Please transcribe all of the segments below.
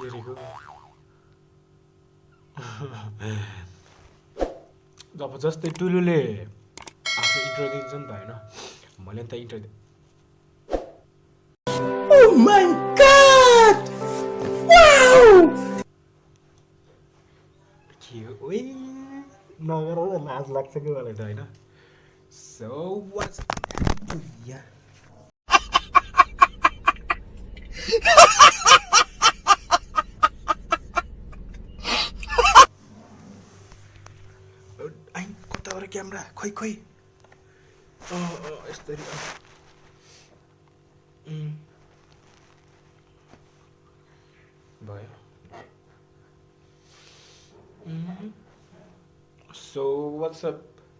हेरेको जब जस्तै टुलुले आफ्नो इन्ट्रो दिन्छ नि त होइन मैले त intro Oh my god! Wow! के ओइ नगर लाज लाग्छ कि मलाई त होइन सो वाट्स या आई कताबाट क्यामेरा खोइ खोइ यस्तरी भयो so what's up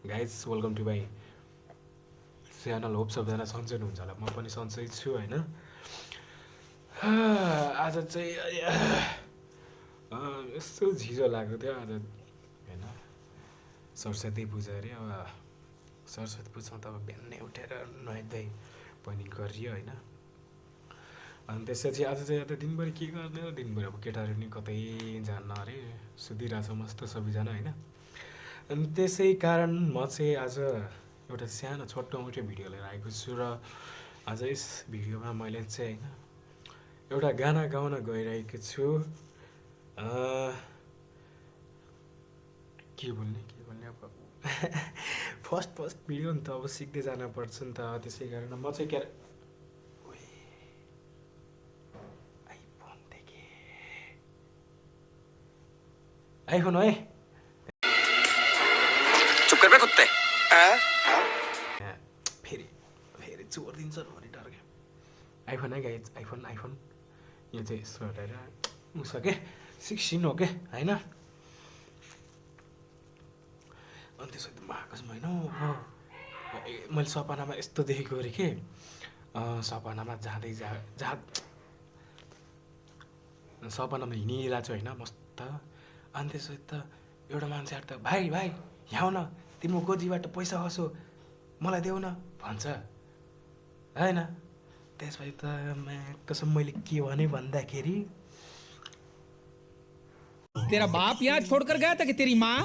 guys welcome to my channel hope सबजना सन्चै हुनुहुन्छ होला म पनि सन्चै छु होइन आज चाहिँ यस्तो झिजो लाग्यो थियो आज होइन सरस्वती पूजा अरे अब सरस्वती पूजामा त अब बिहानै उठेर नुहाइधुवाइ पनि गरियो होइन अनि त्यसपछि आज चाहिँ यता दिनभरि के गर्ने हो दिनभरि अब केटाहरू नि कतै जान्न अरे सुतिरहेछ मस्त सबैजना होइन अनि त्यसै कारण म चाहिँ आज एउटा सानो छोटो मोटो भिडियो लिएर आएको छु र आज यस भिडियोमा मैले चाहिँ होइन एउटा गाना गाउन गइरहेको छु के बोल्ने अब फर्स्ट भिडियो नि त अब सिक्दै जानुपर्छ नि त त्यसै कारण म चाहिँ के आइफोन है चुप कर बे कुत्ते फेरि चोर दिन्छ भने डर क्या आइफोन है गाइज आइफोन यो चाहिँ यसो हटाएर उसो के 16 हो के होइन अनि त्यसो त महाकसम होइन मैले सपनामा यस्तो देखेको अरे के सपनामा जाँदै सपनामा हिँडिरहेको छु होइन मस्त अनि त्यसो त एउटा मान्छेहरू त भाइ यहाँ न तिम्रो गोजीबाट पैसा खसो मलाई देऊ न भन्छ होइन त्यसपछि त कसम मैले के भने भन्दाखेरि तेरा बाप यहाँ छोड़कर गया था कि तेरी माँ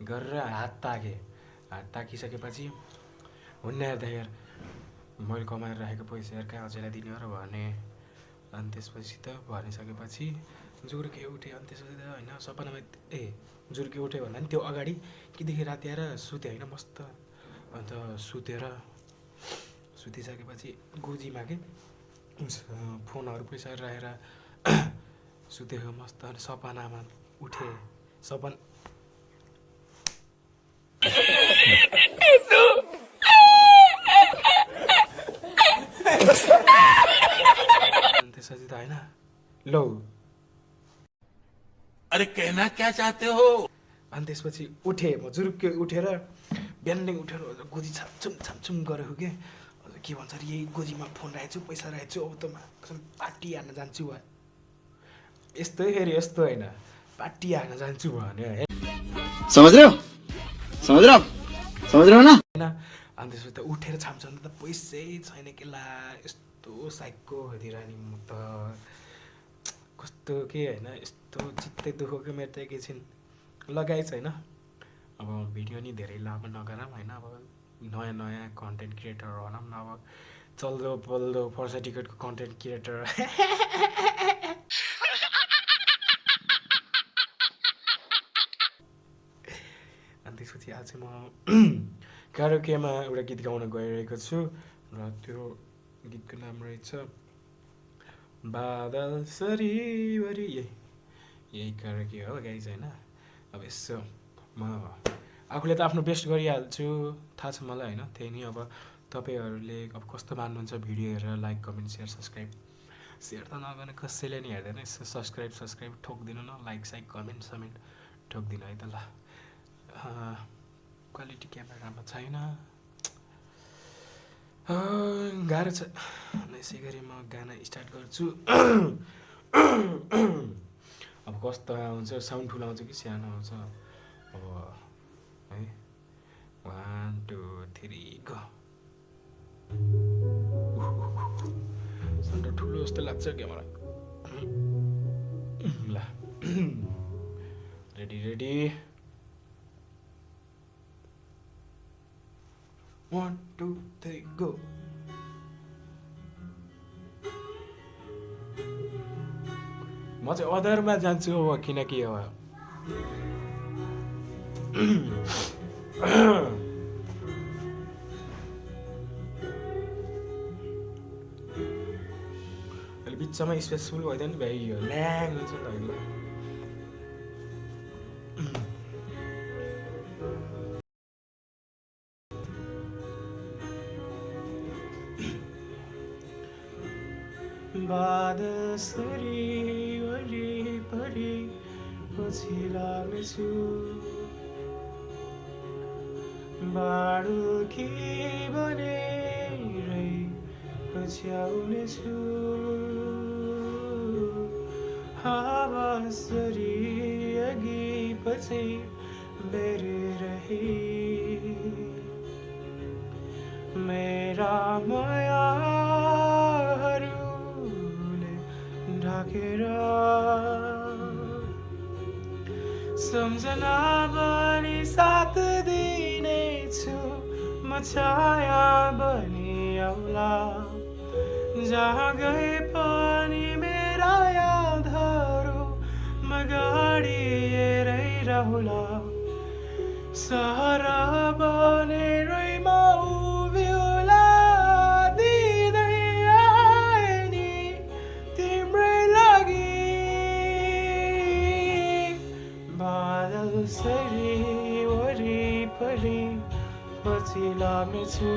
गरेर हात ताकिसकेपछि हुन्न यार मैले कमाएर राखेको पैसा यार कहाँ अझैलाई दिने हो र भने अनि त्यसपछि त भनिसकेपछि जुर्के उठेँ अनि त्यसपछि त होइन सपनामा जुर्के उठ्यो भन्दा पनि त्यो अगाडि कि राति आएर सुतेँ होइन मस्त अन्त सुतिसकेपछि गोजीमा के फोनहरू पैसा राखेर सुतेको मस्त अनि सपनामा उठेँ अनि त्यसपछि त होइन लौ अरे कहना क्या चाहते हो अनि त्यसपछि उठेँ म जुरुक्कै उठेर बिहानै उठेर गोजी छामछुम गरेको के भन्छ अरे यही गोजीमा फोन राखेको छु पैसा राखेको छु अब त पार्टी हान्न जान्छु यस्तै फेरि यस्तो होइन पार्टी हान्न जान्छु भने समझ रहे हो ना होइन अनि त्यसपछि त उठेर छाम्छ भने त पैसै छैन केला यस्तो साइकको दिइरहने म त कस्तो के होइन यस्तो चित्तै दुःखको मेरो त एकैछिन लगाएछ होइन अब भिडियो नि धेरै लामो नगरौँ होइन अब नयाँ कन्टेन्ट क्रिएटर भनौँ न अब चल्दो पल्दो पर्छ टिकटको कन्टेन्ट क्रिएटर अनि त्यसपछि आज म क्यारोकेमा एउटा गीत गाउन गइरहेको छु र त्यो गीतको नाम रहेछ बादल सरिवरी यही क्यारोके हो गाइज होइन अब यसो म आफूले त आफ्नो बेस्ट गरिहाल्छु थाहा छ मलाई होइन त्यही नै अब तपाईँहरूले अब कस्तो मान्नुहुन्छ भिडियो हेरेर लाइक कमेन्ट सेयर त नगर्ने कसैले नि हेर्दैन यसो सब्सक्राइब ठोकिदिनु न लाइक कमेन्ट ठोकिदिनु है त ल क्वालिटी क्यामेरामा छैन गाह्रो छ यसै गरी म गाना स्टार्ट गर्छु अब कस्तो आउँछ साउन्ड ठुलो आउँछ कि सानो आउँछ अब है 1 2 3 गो साउन्ड ठुलो जस्तो जस्तो लाग्छ क्या मलाई ल रेडी रेडी 1 2 3 गो म चाहिँ अदरमा जान्छु अब किनकि अब अहिले बिचमा स्पेसफुल भइदियो नि भाइ यो ल्याङ हुन्छ नि त अहिले बादसरी वरिपरि पछि लाग्नेछु बाडुकी बनेरै पछ्याउनेछु हावासरी अघि पछि बेरिरही मेरा मायाहरूले ढाकेर सम्झना बनी साथ दिनेछु म छाया बनी आउला जहाँ गए पनि मेरा यादहरू म गाडिएरै रहला सहरा बनेरै म उभिउला दिँदै आए नि तिम्रै लागि बादल सरी वरिपरि पछि लाग्नेछु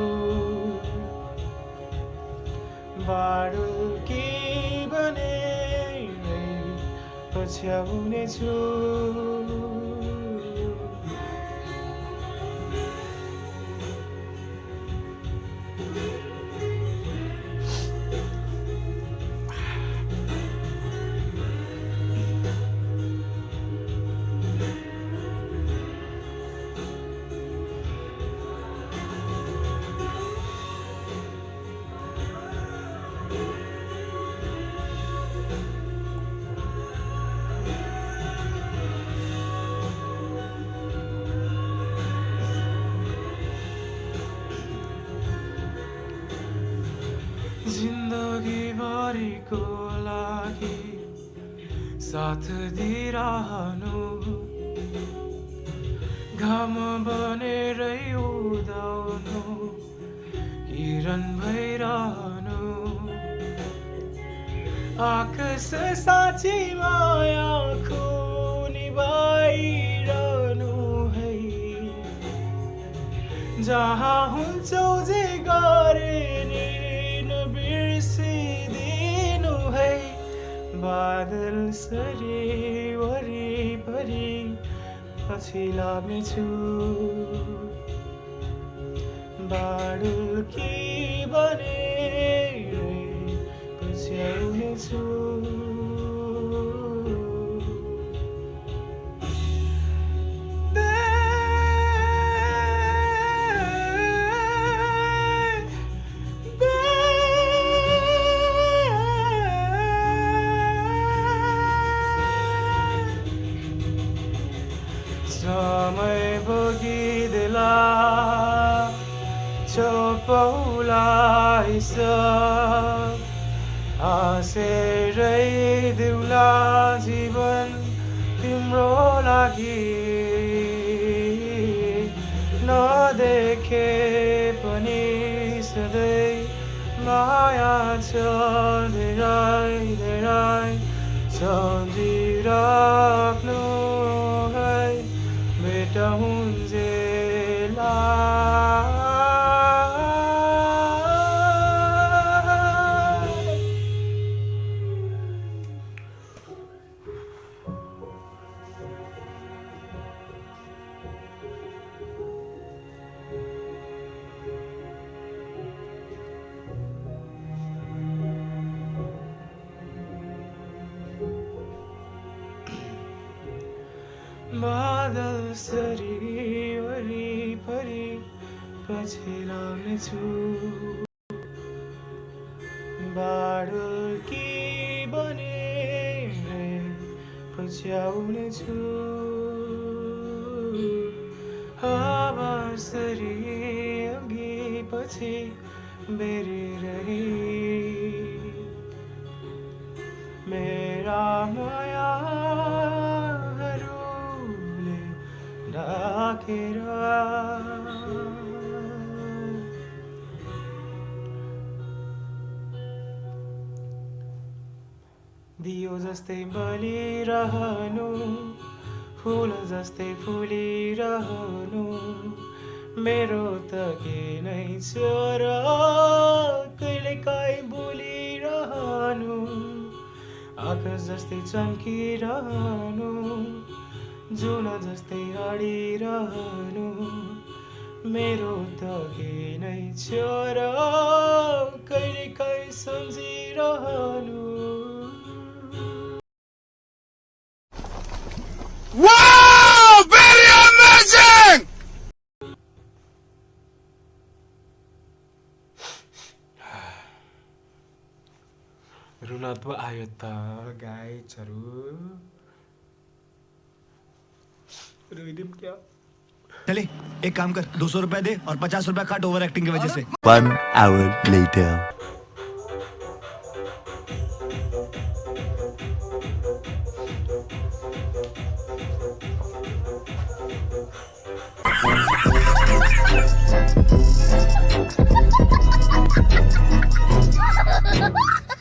बाडुकी बनेरै पछ्याउनेछु जिन्दगी भरिको लागि साथ दिइरहनु घाम बनेरै उदाउनु किरण भइरहनु आकाश साँची मायाको निभाइरहनु है जहाँ हुन्छौ जे गरे नि बिर्सिदिनु है बादल सरी वरिपरि पछि लाग्नेछु बाडुकी बनेरै पछ्याउनेछु समय बगिदेला चपौला सब हाँसेरै देउला जीवन तिम्रो लागि नदेखे पनि सधैँ माया छ धेरै धेरै सम्झिराख्नु है मेटाउन्जेला बादल सरी वरिपरि पछि लाग्नेछु बाडुकी रुच्याउने छु आवासरी अघि पछि बेरिरही मेरा मायाहरूले ढाकेर दियो जस्तै बलिरहनु फुल जस्तै फुलिरहनु मेरो त के नै छ र कहिलेकाहीँ बोलिरहनु आकाश जस्तै चम्किरहनु जुन जस्तै अडिरहनु मेरो त के नै छ र कहिलेकाहीँ सम्झिरहनु Wow! Very amazing! रुन त आयो त गाइजहरू रोइदिउँ क्या चले एक काम कर 200 रुपए दे और 50 रुपए काट ओवर एक्टिंग की वजह से 1 hour later. Ha ha ha!